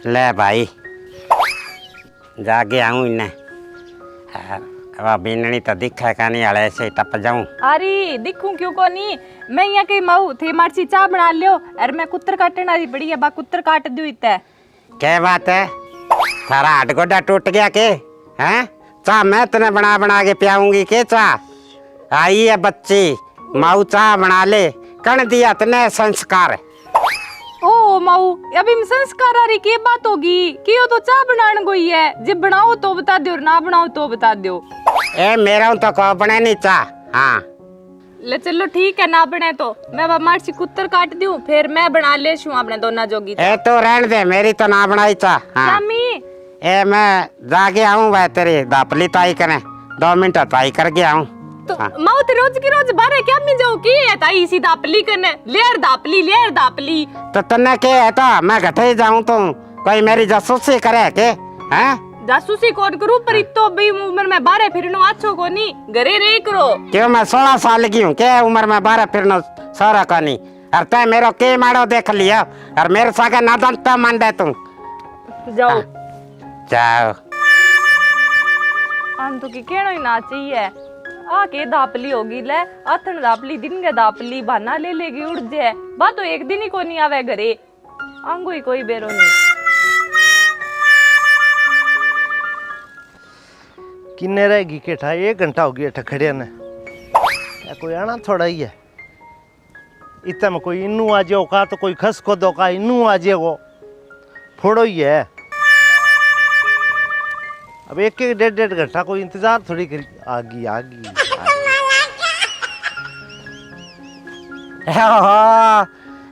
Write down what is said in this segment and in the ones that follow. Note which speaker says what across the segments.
Speaker 1: ले भाई जाके आऊँ इन्हें बीननी तो दिखा का नहीं हले ऐसे टप जाऊं।
Speaker 2: अरे दिखूं क्यों को नहीं, मैं यहाँ के माऊ थे मारसी चाय बना लियो। अरे मैं कुत्तर काटने वाली बड़ी है, बा कुत्तर काट दूं इतना।
Speaker 1: क्या बात है, थारा हड्ड गोडा टूट गया के? हैं चाय मैं तने बना बना के पियाऊंगी के? चाय आई है बच्ची, माऊ चाय बना ले, कण दिया तने संस्कार।
Speaker 2: ओ माऊ अभी संस्कार आ रही के बात होगी कि यो तो चाय बनाने गई है, जब बनाओ तो बता दो और ना बनाओ तो बता दो।
Speaker 1: ए मेरा तो को बने नहीं चाह। हाँ
Speaker 2: ले चलो ठीक है, ना बने तो मैं मारसी कुत्तर काट दूं, फिर मैं बना ले शू अपने दोनों जोगी।
Speaker 1: ए तो रहने दे, मेरी तो ना बनाई चाह। हाँ ए मैं जाके आऊँ वह तेरी दापली ताई करे, 2 मिनट ताई करके आऊँ।
Speaker 2: तो माऊ ते रोज की रोज बारे क्या में जाओ की है ताई इसी दापली करने लेर दापली। तो
Speaker 1: तन्ने के है तो मैं घटे जाऊँ तो कोई मेरी जासूसी करे के? हैं
Speaker 2: जासूसी कौन करूं, पर इतो भी उम्र में बारे फिरनो अच्छो को नहीं, घरे रह करो।
Speaker 1: क्यों मैं 16 साल की हूँ के उम्र में बारे फिरनो सारा का नहीं? और तै मेरो के मारो देख लिया और मेरे सागे नादन तो मान दे तुम।
Speaker 2: जाओ
Speaker 1: जाओ
Speaker 2: आन तो की कहना ही ना चाहिए। आ के दापली होगी ले आथन दापली दिन के दापली बहाना ले लेगी उड़ जाए, बात तो एक दिन ही को नहीं आवे घरे, आंगू ही कोई बेरो नहीं।
Speaker 3: किन्ने रहेगी के ठा 1 घंटा हो गया खड़िया ने, कोई आना थोड़ा ही है। इतना में कोई इन्नू आ जाओ का तो कोई खस को दो का इन्नू आ जाओ, फोड़ो ही है। अब 1-1 डेढ़ घंटा कोई इंतजार थोड़ी करी। आगी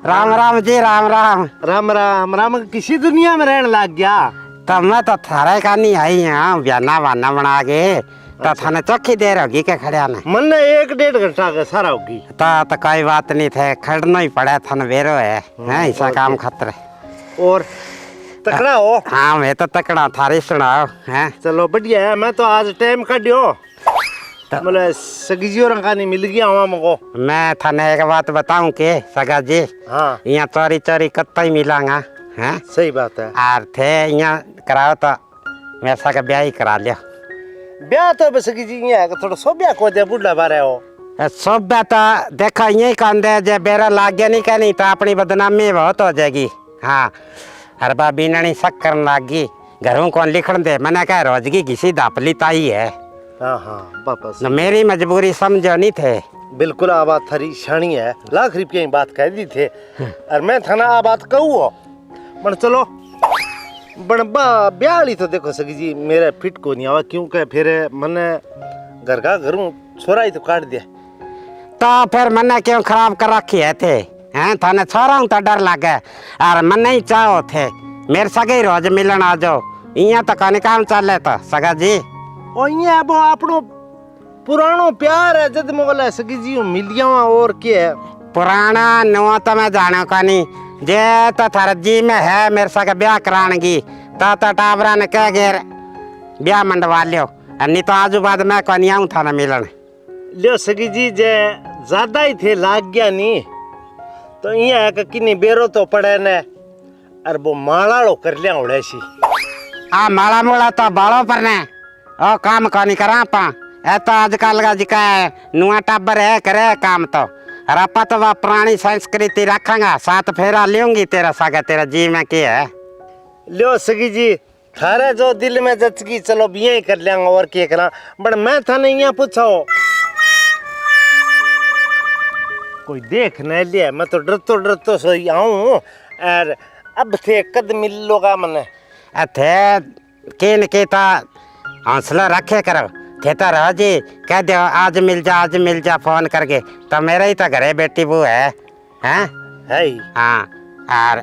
Speaker 1: राम राम जी, राम
Speaker 3: राम किसी दुनिया में रहने लग गया।
Speaker 1: तब मैं तो थारे का नहीं आई यहाँ बयाना वाना बना के तो थाने चौकी देर होगी के खड़े आने
Speaker 3: मन ने 1-1.5 घंटा का सारा होगी।
Speaker 1: तो कोई बात नहीं थे, खड़ना ही पड़ा थाने बेरो है ऐसा काम खतरे।
Speaker 3: और तकड़ा हो?
Speaker 1: हाँ मैं तो तकड़ा, थारी सुनाओ। हैं
Speaker 3: चलो बढ़िया है, मैं तो आज टाइम काटियो मतलब सगी और का नहीं मिल गया हुआ मको।
Speaker 1: मैं थाने एक बात बताऊं के सगा जी,
Speaker 3: हाँ
Speaker 1: यहाँ चोरी कत्ता ही मिलांगा। हैं
Speaker 3: सही बात है।
Speaker 1: और थे यहाँ कराओ तो मैं सगा ब्याह ही करा लियो।
Speaker 3: ब्याह तो बस सगी जी यहाँ थोड़ा सो ब्याह को दे बुढ़ा बारे हो
Speaker 1: सब तो देखा यही कंधे जे बेरा लाग गया नहीं कहनी तो अपनी बदनामी बहुत हो जाएगी। हाँ अरे बा बीननी शक करने लागी, घरों कौन लिखण दे, मैंने कहा रोजगी किसी दापली ताई है।
Speaker 3: हाँ वापस
Speaker 1: मेरी मजबूरी समझो नहीं थे।
Speaker 3: बिल्कुल आ बात थारी शानी है, लाख रुपये की बात कह दी थे और मैं थाना आ बात कहूँ बन चलो बन ब्याह ली तो देखो सगी जी मेरे फिट को नहीं आवा, क्योंकि फिर मैंने घर का घरों छोरा ही तो काट दिया।
Speaker 1: तो फिर मैंने क्यों खराब कर रखी है थे? हैं थाने छोरा हूँ तो डर लगे और मन नहीं चाहो थे मेरे सगे रोज मिलन आ जाओ, यहाँ तो कौन काम चले तो सगा जी।
Speaker 3: और ये वो अपनो पुरानो प्यार है जद मोला सगी जी मिल जावा और क्या है
Speaker 1: पुराना नुआ तो मैं जाने का नहीं, जे तो थारा जी में है मेरे सगे ब्याह करानगी तो टाबरा ने कह गए ब्याह मंडवा लियो, नहीं तो आजू बाद मैं कौन आऊँ थाना मिलन।
Speaker 3: लियो सगी जी जे ज्यादा ही थे लाग गया नहीं तो यहाँ का किन्नी बेरो तो पड़े ने और वो मालाड़ो कर लिया उड़े सी।
Speaker 1: आ माला मोला तो बालों पर ने ओ काम कौन करा पा ए तो आजकल का जिका नुआ टाबर है करे काम तो और आपा तो वह पुरानी संस्कृति रखेंगा, 7 फेरा लूंगी तेरा सागा, तेरा जी में क्या है।
Speaker 3: लियो सगी जी थारे जो दिल में जचगी चलो बिया ही कर लेंगे और क्या करा, बट मैं थाने यहाँ पूछो कोई देख न लिया, मैं तो डरतो सही आऊँ और अब थे कद मिल लोगा मने
Speaker 1: थे किन के ता हौसला रखे करो कहता रहो जी कह दो आज मिल जा फोन करके, तो मेरा ही तो घरे बेटी बू है। हैं
Speaker 3: है
Speaker 1: हाँ और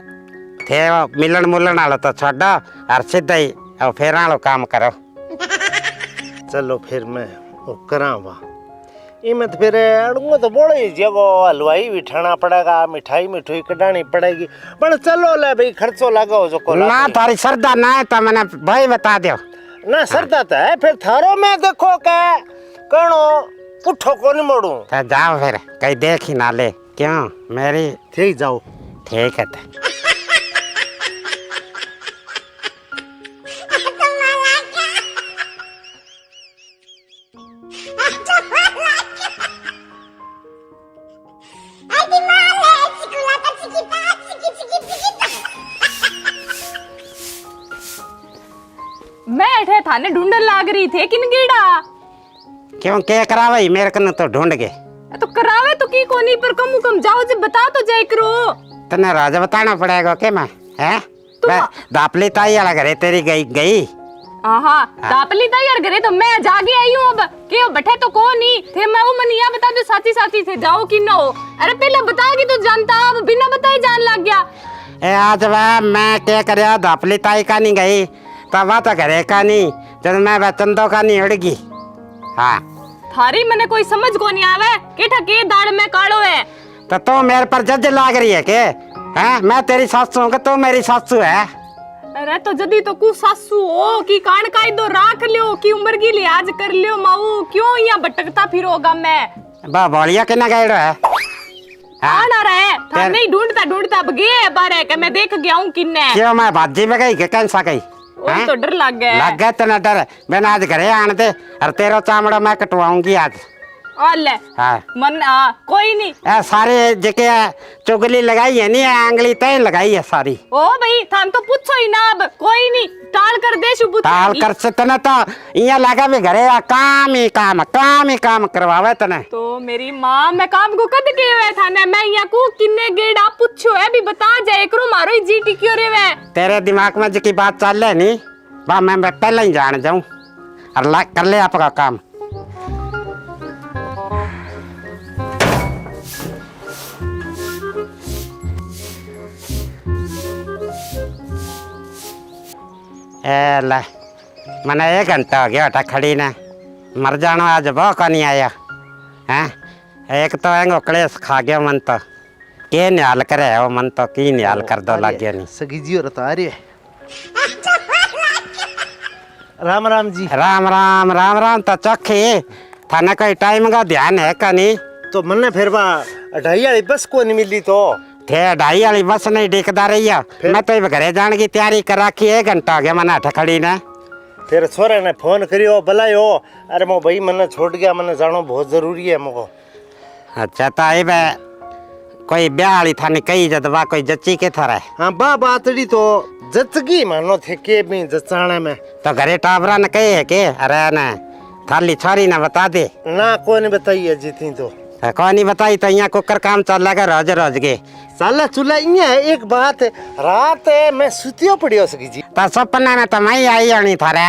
Speaker 1: थे मिलन मुलन वालो तो छोड़ो और सीधा ही फेर वालो काम करो।
Speaker 3: चलो फिर मैं वो करा वा इमें तो फिर अड़ूंगा तो बोले जगह हलवाई भी ठाना पड़ेगा, मिठाई कटानी पड़ेगी, पर चलो ले भाई खर्चो लगाओ जो को
Speaker 1: ना थारी श्रद्धा ना है तो मैंने भाई बता दो
Speaker 3: ना श्रद्धा तो है फिर थारो में देखो के कणो पुठो को नहीं मोड़ू
Speaker 1: तो जाओ फिर कहीं देख ही ना ले क्यों मेरी
Speaker 3: ठीक जाओ
Speaker 1: ठीक है।
Speaker 2: मैं अठे थाने ढूंढन लाग रही थे किन गिड़ा।
Speaker 1: क्यों के करावे मेरे कन तो ढूंढ के
Speaker 2: तो करावे तो की कोनी पर कम जाओ जब बता तो जाए करो।
Speaker 1: तने राज बताना पड़ेगा के मैं है
Speaker 2: तुम
Speaker 1: दापली ताई वाला घरे तेरी गई
Speaker 2: आहा दापली तैयार करे तो मैं जागे आई हूँ अब के बैठे तो कौन नहीं थे। मैं वो मनिया बता दो साथी साथी थे जाओ कि ना हो। अरे पहले बताएगी तो जानता अब बिना बताए जान लग गया।
Speaker 1: ए आज वह मैं क्या करे दापली ताई का नहीं गई तब वह तो घरे का नहीं जब मैं चंदो का नहीं उड़गी। हाँ
Speaker 2: थारी मैंने कोई समझ को नहीं आवे के ठके दाड़ में कालो है
Speaker 1: तो मेरे पर जज लाग रही है के हैं मैं तेरी सासू हूँ तो मेरी सासू है।
Speaker 2: अरे तो जदी तो कु सासू हो कि कान का दो राख लियो कि उम्र की लिहाज कर लियो माऊ क्यों यहाँ भटकता फिरोगा मैं
Speaker 1: बा बोलिया के ना गएड़ो है
Speaker 2: आना रहे था नहीं ढूंढता अब गए बारे के मैं देख गया हूँ किन्ने
Speaker 1: क्यों मैं भाजी में गई के कैसा गई
Speaker 2: तो डर लग गया
Speaker 1: तो ना डर मैंने आज घरे आने दे और तेरा चामड़ा मैं कटवाऊंगी आज।
Speaker 2: ले
Speaker 1: हाँ
Speaker 2: मन कोई नहीं
Speaker 1: ए सारे जेके चुगली लगाई है नहीं आंगली तय लगाई है सारी।
Speaker 2: ओ भाई थान तो पूछो ही ना अब कोई नहीं टाल कर दे शुभ
Speaker 1: टाल कर से तने तो यहाँ लगा भी घरे काम ही काम करवावे तने
Speaker 2: तो मेरी माँ मैं काम को कद के हुए था ना मैं यहाँ को किन्ने गेड़ा पूछो है भी बता जाए करो मारो ही जी टिक्यो रे वे
Speaker 1: तेरे दिमाग में जी बात चल रही नहीं बा मैं पहले ही जान जाऊं और कर ले आपका काम। ए ले मैंने 1 घंटा हो गया खड़ी ने मर जाना आज बहुत का नहीं आया हैं। एक तो एंगो कलेश खा गया मन तो के निहाल करे वो मन तो की निहाल कर दो लग गया नहीं
Speaker 3: सगी जी और आ रही है। राम राम जी।
Speaker 1: राम तो चौखी थाने कोई टाइम का ध्यान है का नहीं
Speaker 3: तो मन्ने फिर बा 2:30 वाली बस को नहीं मिली तो
Speaker 1: थे 2:30 वाली बस नहीं दिखदा रही है मैं तो घरे जाने की तैयारी कर रखी 1 घंटा हो गया मैंने अठ खड़ी ने
Speaker 3: तेरे छोरे ने फोन करियो बुलायो अरे मो भाई मन्ने छोड़ गया मन्ने जानो बहुत जरूरी है मको।
Speaker 1: अच्छा तो आई बे कोई ब्याह वाली थाने कही जदवा कोई जच्ची के थारा
Speaker 3: हाँ बा बातड़ी तो जचगी मानो थे के भी जचाने में
Speaker 1: तो घरे टाबरा ने कहे है के अरे न थाली छोरी ने बता दे
Speaker 3: ना कोई नहीं बताइए जी थी तो
Speaker 1: कौन नहीं बताई तो यहाँ कुकर काम चल लगा रोज के
Speaker 3: साला चूल्हा है। एक बात है रात है मैं सुतियो पड़ियो सकी जी
Speaker 1: तो सपना में तो मैं ही आई होनी थारे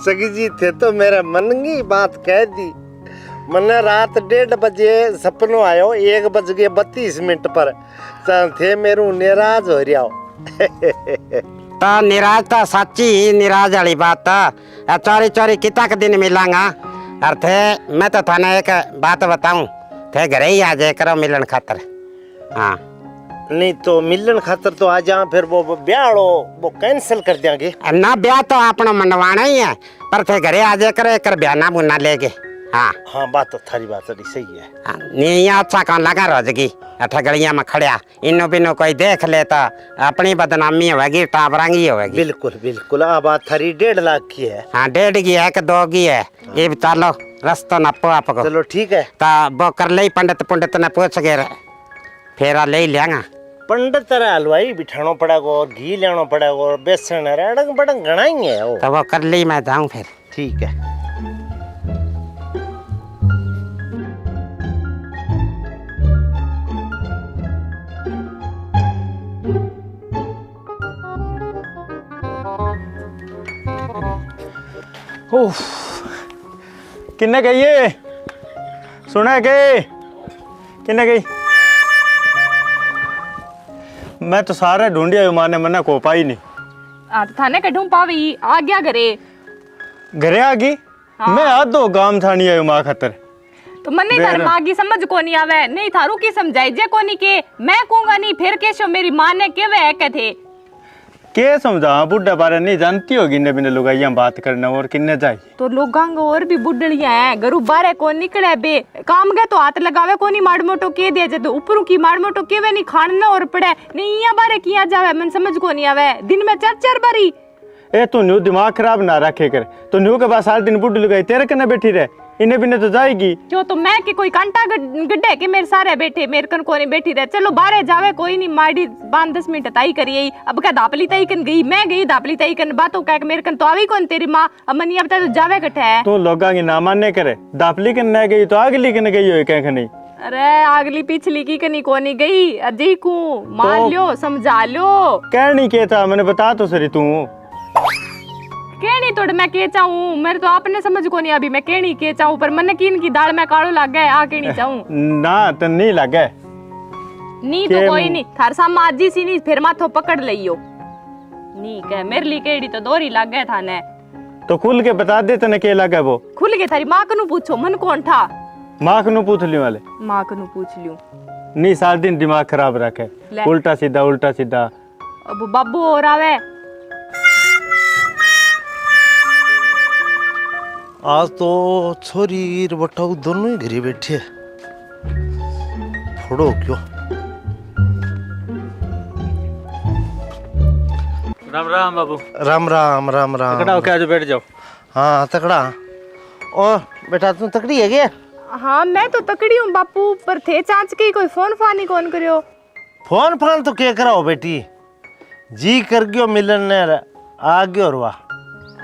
Speaker 3: सगी जी थे तो मेरे मन की बात कह दी मैंने रात 1:30 बजे सपनों आयो 1:32 पर थे मेरू निराज हो रहा
Speaker 1: तो निराज तो सच्ची निराज वाली बात तो चोरी कितना के दिन मिलांगा और थे मैं तो थाने एक बात बताऊं थे घरे ही आ जाए करो मिलन खातर। हाँ
Speaker 3: नहीं तो मिलन खातर तो आ जा फिर वो ब्याह वो कैंसिल कर देंगे
Speaker 1: ना ब्याह तो अपना मनवाना ही है पर थे घरे आ जाए करो एक ब्याह ना बुना लेगे। हाँ
Speaker 3: हाँ बात तो थारी बात सही है।
Speaker 1: हाँ, नहीं अच्छा कौन लगा रोजगी अठ गलिया में खड़िया इनो बिनो कोई देख ले तो अपनी बदनामी होगी टाबरांगी होगी।
Speaker 3: बिल्कुल बिल्कुल आ बात थारी 1.5 लाख की है।
Speaker 1: हाँ 1.5 की है कि 2 की है ये भी चलो रस्तो नपो आपको
Speaker 3: चलो ठीक है
Speaker 1: तो वो कर ले पंडित ने पूछ के फेरा ले लियांगा
Speaker 3: पंडित तरह हलवाई बिठानो पड़ेगा और घी लेना पड़ेगा और बेसन अड़ंग बड़ंग घना ही है वो
Speaker 1: तो वो कर ली मैं जाऊँ फिर
Speaker 3: ठीक है।
Speaker 4: किन्ने गई है सुना के किन्ने गई मैं तो सारे ढूंढी आयो माने मना को पाई नहीं
Speaker 2: तो थाने कढूं पावी आ गया घरे
Speaker 4: आ गई।
Speaker 2: हाँ।
Speaker 4: मैं आधो गांव थानी आयो मां खातर
Speaker 2: तो मन्ने थार माँ की समझ को नहीं आवे नहीं थारू की समझाई जे को नहीं के मैं कहूंगा नहीं फिर कैसो मेरी माँ ने के वे के थे
Speaker 4: के समझा बुढ़ा बारे नहीं जानती होगी ने बिने लुगाइया बात करना और किन्ने जाए
Speaker 2: तो लोगां और भी बुढ़ड़िया है घरू बारे को निकले बे काम गए तो हाथ लगावे को नहीं माड़ मोटो के दे जे तो ऊपरों की माड़ मोटो के वे नहीं खाना और पड़े नहीं यहाँ बारे किया जावे मन समझ को नहीं आवे दिन में 4 बारी
Speaker 4: ए तू न्यू दिमाग खराब ना रखे कर तो न्यू के बाद सारा दिन बुढ़ लुगाई तेरे कने बैठी रहे इन्हें बिने तो जाएगी।
Speaker 2: क्यों तो मैं कि कोई कांटा गड्ढे के मेरे सारे बैठे मेरे कन कोने बैठी रहे। चलो बाहर जावे कोई नहीं माड़ी 5-10 मिनट ताई करिए। अब क्या दापली ताई कन गई मैं गई दापली ताई कन बातों कह मेरे कन तो आवी कौन तेरी माँ। अब मनिया बता तो जावे कटे है
Speaker 4: तू लोगा की ना मानने करे दापली कन न गई तो अगली कन गई हो कह नहीं।
Speaker 2: अरे अगली पिछली की कनी कोनी गई अजय को मान लियो समझा लो।
Speaker 4: कहनी के था मैंने बता तो सरी तू
Speaker 2: केणी तोड़ मैं के चाहूं मेरे तो आपने समझ को नहीं अभी मैं केणी के चाहूं पर मन कीन की दाल में कालो लग गए आ केणी चाहूं
Speaker 4: ना तो नहीं लगे
Speaker 2: नी तो कोई नहीं थार साम आजी सी नहीं फिर माथो पकड़ लियो नी कह मेरे लिए केड़ी तो दोरी लग गए थाने
Speaker 4: तो खुल के बता दे तने के लगे वो
Speaker 2: खुल के थारी माँ कनु पूछो मन कौन था
Speaker 4: माँ कनु पूछ लियो वाले
Speaker 2: माँ कनु पूछ लियो
Speaker 4: नहीं सारा दिन दिमाग खराब रखे उल्टा सीधा
Speaker 2: अब बाबू और आवे
Speaker 3: आज तो छोरी और बटाऊ दोनों ही घरे बैठे फोड़ो क्यों।
Speaker 4: राम राम बाबू।
Speaker 3: राम राम राम राम।
Speaker 4: तकड़ा होके आज बैठ जाओ।
Speaker 3: हाँ तकड़ा। और बेटा तू तकड़ी है क्या?
Speaker 2: हाँ मैं तो तकड़ी हूँ बापू पर थे चांच के कोई फोन फानी कौन करियो।
Speaker 3: फोन फान तो क्या कराओ बेटी जी कर गयो मिलन ने आ गयो और वाह।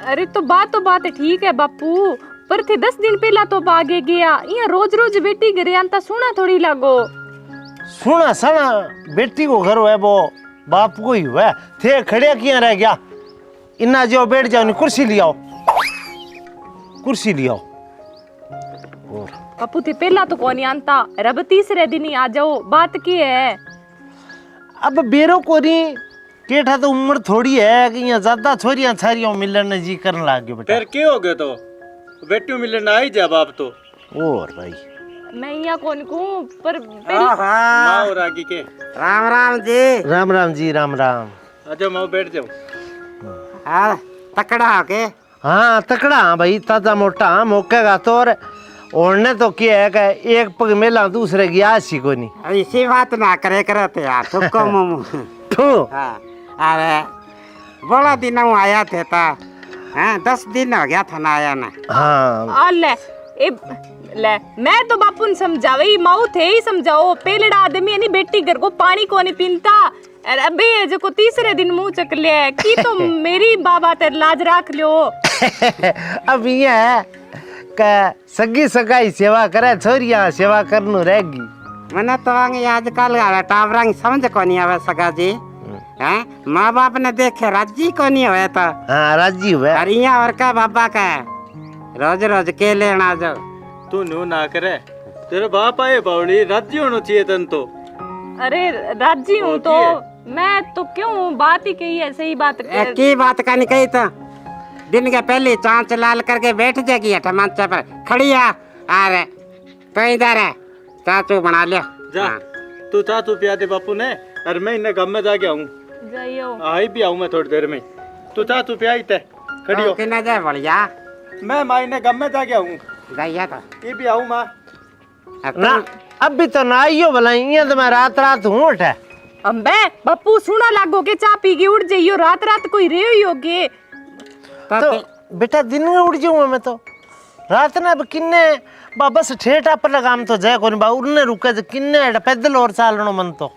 Speaker 2: अरे तो बात ठीक है बापू पर थे 10 दिन पहला तो आगे गया यहाँ रोज रोज बेटी घरे आंता सुना थोड़ी लागो।
Speaker 3: सुना सना बेटी को घर है वो बाप को ही हुआ थे खड़े किया रह गया इन्ना जो बैठ जाओ कुर्सी लियाओ और
Speaker 2: बापू थे पहला तो कौन आंता रब तीसरे दिन ही आ जाओ बात की है।
Speaker 3: अब बेरो को नहीं केठा तो उम्र थोड़ी है कि यहाँ ज्यादा छोरियां छारियां मिलन जी करने लग गए बेटा।
Speaker 4: फिर क्या हो गया तो बेटी मिलन आई जा बाप तो
Speaker 3: और भाई
Speaker 2: मैं यहाँ कौन को पर
Speaker 4: माँ और आगे के
Speaker 1: राम राम जी।
Speaker 3: राम राम जी राम राम।
Speaker 4: अच्छा माँ बैठ जाओ।
Speaker 1: हाँ तकड़ा हो के
Speaker 3: हाँ तकड़ा हाँ भाई ताजा मोटा मौके का तो और तो क्या है कि एक पग मेला दूसरे की आशी को नहीं
Speaker 1: इसी बात ना करे करते यार थुक्को मुँह हाँ अरे बड़ा दिन आया थे ता हाँ 10 दिन हो गया था ना आया ना।
Speaker 3: हाँ
Speaker 2: ले मैं तो बापू ने समझावे माऊ थे ही समझाओ पहले आदमी यानी बेटी घर को पानी को नहीं पीता अबे जो को तीसरे दिन मुंह चक लिया की तो मेरी बाबा तेरे लाज रख लियो।
Speaker 3: अब ये है कि सगी सगाई सेवा करे छोरियां सेवा करनू रहेगी।
Speaker 1: मैंने तो आजकल टावरंग समझ को नहीं आवे सगा जी हैं माँ बाप ने देखे राजी को नहीं हुए तो
Speaker 3: हाँ राजी हुए
Speaker 1: अरिया और का बाबा का रोज रोज के लेना जो
Speaker 4: तू न्यू ना करे तेरे बाप आए बावली राजी होना चाहिए तन तो।
Speaker 2: अरे राजी हूँ तो मैं तो क्यों बात ही कही है सही बात
Speaker 1: की बात का नहीं कही तो दिन के पहले चांच लाल करके बैठ जाएगी अठा मंच पर खड़ी आ अरे तो इधर है चाचू बना लिया
Speaker 4: जा तू चाचू पिया दे बापू ने और मैं इन्हें गम में जा गया हूँ
Speaker 2: जाइयो
Speaker 4: आई भी आऊँ मैं थोड़ी देर में तू चाचू पिया ही ते खड़ी हो
Speaker 1: कितना जाए बढ़िया
Speaker 4: मैं माँ इन्हें गम में जा गया हूँ
Speaker 1: जाइए तो
Speaker 4: ये भी आऊँ माँ
Speaker 3: ना अभी तो ना आइयो भला तो मैं रात हूँ उठा
Speaker 2: अम्बे बापू सुना लागो के चा पी के उठ जाइयो रात कोई रे ही होगे
Speaker 3: तो बेटा दिन में उठ जाऊँ मैं तो रात ना अब किन्ने बस ठेठा पर लगाम तो जाए कोनी बा उड़ने रुके तो किन्ने पैदल और चालनो मन तो।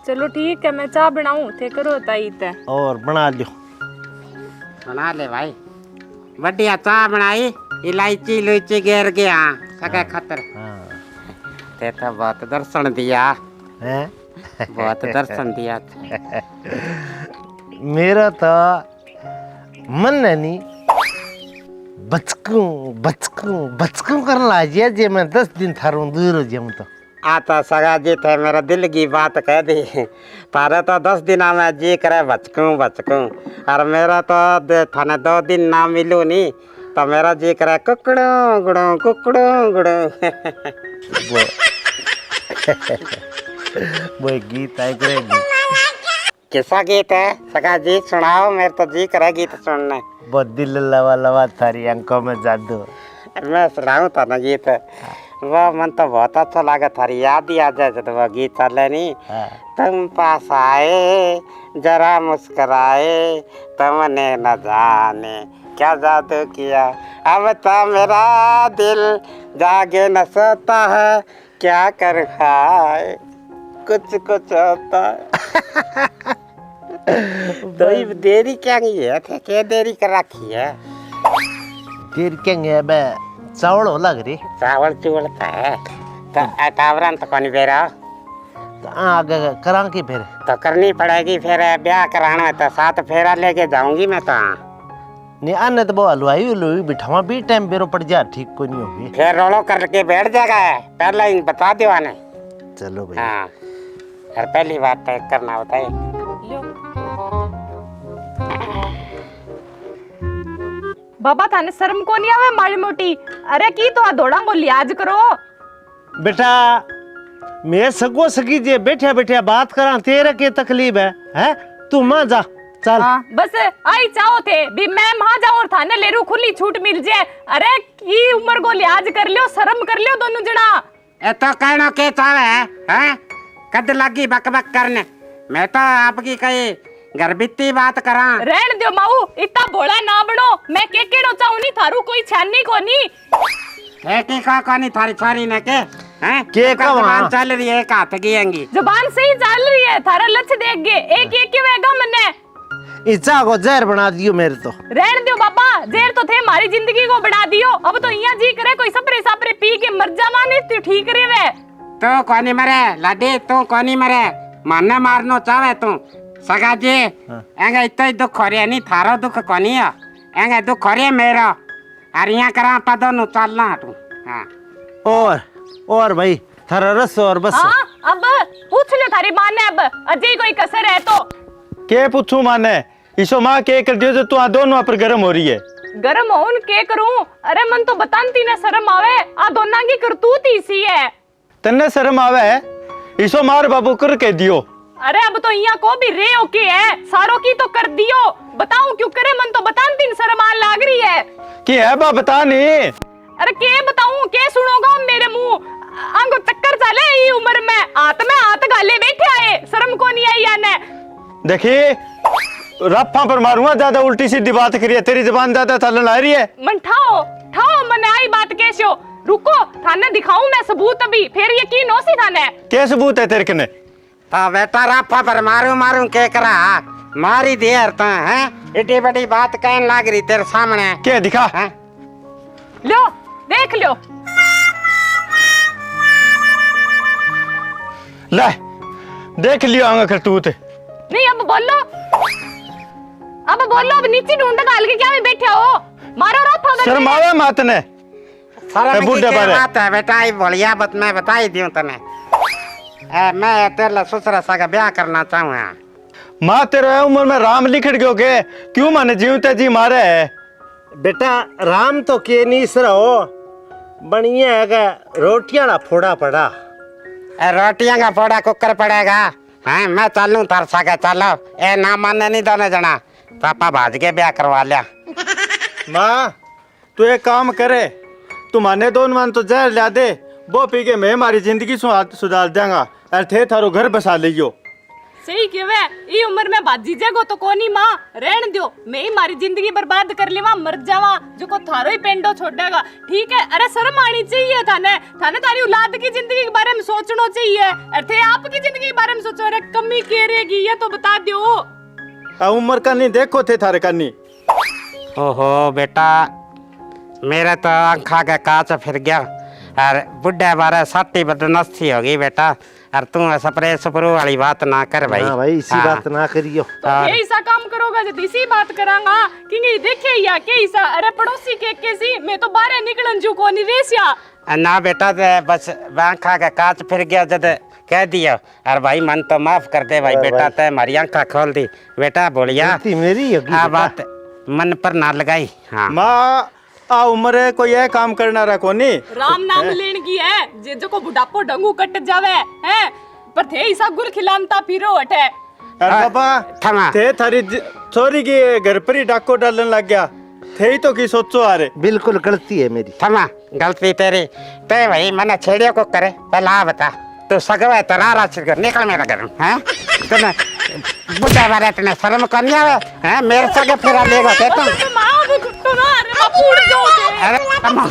Speaker 2: चलो ठीक है मैं चाय बनाऊं थे करो ताई ते
Speaker 3: और बना लियो
Speaker 1: बना ले भाई बढ़िया चाय बनाई इलायची लुईची घेर गया सके खतर ते तो बहुत दर्शन दिया
Speaker 3: हैं
Speaker 1: बहुत दर्शन दिया
Speaker 3: मेरा तो मन है नहीं बचकूं करने लाजिए जे मैं 10 दिन थारूं दूर हो जाऊं तो
Speaker 1: आता सगा जी थे मेरा दिल की बात कह दी पर तो 10 दिन में जी करे बचकूं और मेरा तो थाने 2 दिन ना मिलूं नहीं तो मेरा जी करे कुकड़ों गुड़ों
Speaker 3: वो गीत आई करेगी
Speaker 1: किसा गीत है सगा जी सुनाओ मेरे तो जी करे गीत सुनने
Speaker 3: बहुत दिल लवा थारी आंखों में जादू
Speaker 1: मैं सुनाऊं था ना गीत वो मन तो बहुत अच्छा लगा थारी याद ही आ जाए जब वो गीत चले नहीं तुम पास आए जरा मुस्कुराए तुमने न जाने क्या जादू किया, अब तो मेरा दिल जागे न सोता है, क्या कर खाए कुछ कुछ होता है। तो ये देरी क्या नहीं है थे, क्या देरी कर रखी है?
Speaker 3: फिर क्या है बे, चावल हो लग रही
Speaker 1: चावल चुवलता है तो टावरन तो कौन बेरा
Speaker 3: तो आगे करा की फिर
Speaker 1: तो करनी पड़ेगी। फिर ब्याह कराना है तो 7 फेरा लेके जाऊंगी मैं तो।
Speaker 3: नहीं आने तो वो हलवाई बिठावा भी टाइम बेरो पड़ जा, ठीक कोई नहीं होगी।
Speaker 1: फिर रोलो करके बैठ जाएगा, पहले ही बता दो आने।
Speaker 3: चलो भाई।
Speaker 1: हाँ, और पहली बात तय करना होता है।
Speaker 2: बाबा थाने शर्म को नहीं आवे माड़ी मोटी? अरे की तो दौड़ा को लिहाज करो
Speaker 3: बेटा। मैं सगो सगी जे बैठे बैठे बात करा, तेरे के तकलीफ है? तू मां जा चल।
Speaker 2: हाँ, बस आई चाहो थे भी मैं वहां जाऊं और थाने ले रू खुली छूट मिल जाए। अरे की उम्र को लिहाज कर लियो, शर्म कर लियो दोनों जना।
Speaker 1: ए तो कहना के चाहे हैं? कद लगी बक बक करने। मैं तो आपकी कही घर बीती बात करा।
Speaker 2: रहन दियो माऊ, इतना भोला ना बनो। मैं के केड़ो चाहूं नहीं, थारू कोई छानी को नहीं।
Speaker 1: की का कोनी थारी छोरी ने के हैं?
Speaker 3: के का वहाँ?
Speaker 1: चल रही है, एक हाथ गियेंगी।
Speaker 2: जुबान सही चल रही है, थारा लक्ष्य देख गे एक एक के वेगा मने।
Speaker 3: इच्छा को जहर बना दियो मेरे तो।
Speaker 2: रहन दियो बाबा, जहर तो थे हमारी जिंदगी को बढ़ा दियो। अब तो यहाँ जी करे कोई सपरे सपरे पी के मर जावा नहीं तो ठीक रे वे।
Speaker 1: तू कोनी मरे लाडी, तू कोनी मरे, मारने मारनो चाहे तू सगा जी। एंगे इतना ही दुख हो रहा नहीं, थारो दुख कोनी है, एंगे दुख हो रहा है मेरा। और यहाँ करा पदो नु चलना तू। हाँ,
Speaker 3: और भाई थारा रस और बस।
Speaker 2: हाँ, अब पूछ लो थारी माँ ने, अब अजय कोई कसर है तो।
Speaker 4: के पूछू माने? इसो माँ के कर दियो जो तू दोनों पर गर्म हो रही है।
Speaker 2: गरम होन के करूं? अरे मन तो बतानती ने शर्म आवे, आ दोना की करतूत ही सी है।
Speaker 4: तन्ने शर्म आवे है? इसो मार बाबू कर के दियो।
Speaker 2: अरे अब तो यहाँ को भी रे ओके है, सारों की तो कर दियो। बताऊं क्यों करे, मन तो बतानती ने शर्म आन लाग रही है।
Speaker 4: की है बा बता नहीं।
Speaker 2: अरे के बताऊं, के सुनोगा मेरे मुंह? आंगो चक्कर चले ई उम्र में हाथ गाले बैठे आए, शर्म को नहीं आई याने।
Speaker 4: देखी रफ्फा पर मारूंगा, ज्यादा उल्टी सीधी बात करिए, तेरी जबान ज्यादा चलन आ रही है।
Speaker 2: मन ठाओ मने आई बात कैसे हो? रुको थाने दिखाऊं मैं सबूत, अभी फिर यकीन हो सी थाने।
Speaker 4: क्या सबूत है तेरे कने?
Speaker 1: तो बेटा राफा पर मारू के करा मारी देर तो है, इतनी बड़ी बात कहने लग रही तेरे सामने।
Speaker 4: क्या दिखा?
Speaker 2: लो देख लो।
Speaker 4: ले देख लियो आंगा करतूत।
Speaker 2: नहीं अब बोलो, अब नीचे ढूंढ डाल के क्या में बैठे हो? मारो राफा कर।
Speaker 4: शर्म आवे मात ने?
Speaker 1: शर्म
Speaker 4: बुड्ढे
Speaker 1: की क्या
Speaker 4: बारे।
Speaker 1: बात है बेटा, ये बढ़िया बात मैं बता ही दूं तने। मैं तेरे ससुर सा ब्याह करना चाहूँ।
Speaker 4: माँ तेरे उम्र में राम लिखट गयो के क्यों माने जीवते जी मारे है?
Speaker 3: बेटा राम तो के नहीं सरो, बढ़िया है रोटियां ना फोड़ा पड़ा।
Speaker 1: रोटियां का फोड़ा कुकर पड़ेगा। हैं मैं चलूं तार सागे चलो। ए ना माने नहीं दोनों जना, पापा भाज के ब्याह करवा लिया।
Speaker 4: माँ तू एक काम करे, तू माने दोनों मन तो जहर ला दे, वो पी के मैं हमारी जिंदगी सुधार देंगा और थे थारो घर बसा लियो।
Speaker 2: सही कहवे, ई उम्र में बाजी जगो तो कोनी माँ, रहन दियो। मैं ही मारी जिंदगी बर्बाद कर लेवा, मर जावा, जो को थारो ही पेंडो छोड़ेगा। ठीक है, अरे शर्म आनी चाहिए थाने तारी औलाद की जिंदगी के बारे में सोचना चाहिए। अरे आपकी जिंदगी के बारे में सोचो। अरे कमी के रहेगी ये तो बता दो।
Speaker 4: उम्र का नहीं देखो थे थारे का नहीं।
Speaker 1: ओहो बेटा, मेरे तो आँखा का कांच फिर गया और बुढ़े बारे साटी बदनस्ती होगी बेटा। और तू सपरे सपरू वाली बात ना कर भाई।
Speaker 3: हाँ भाई इसी बात ना करियो।
Speaker 2: तो यही सा काम करोगा जब इसी बात करांगा कि देखे या के सा। अरे पड़ोसी के कैसी, मैं तो बाहर निकलन जू को नहीं रेसिया।
Speaker 1: ना बेटा बस आँखा का कांच फिर गया जब कह दिया। और भाई मन तो माफ कर दे भाई बेटा, ते हमारी आँखा खोल दी बेटा। बोलिया
Speaker 3: मेरी
Speaker 1: आ बात मन पर ना लगाई। हाँ
Speaker 4: माँ आ उम्र कोई है काम करना रखो नहीं।
Speaker 2: राम नाम लेने की है जो को बुढ़ापो डंगू कट जावे है, पर थे ऐसा गुल खिलानता फिरो हटे।
Speaker 4: अरे बाबा थे थारी छोरी की घर पर ही डाको डालने लग गया थे ही तो की सोचो। आ रे
Speaker 3: बिल्कुल गलती है मेरी।
Speaker 1: थमा गलती तेरी। ते भाई मैंने छेड़ियों को करे पहला बता, तू सगवे तरारा छिड़कर निकल मेरा घर हैं। तूने बुढ़ा बारे तने शर्म करनी आवे हैं? मेरे सगे फिरा लेगा के तुम। अम्मा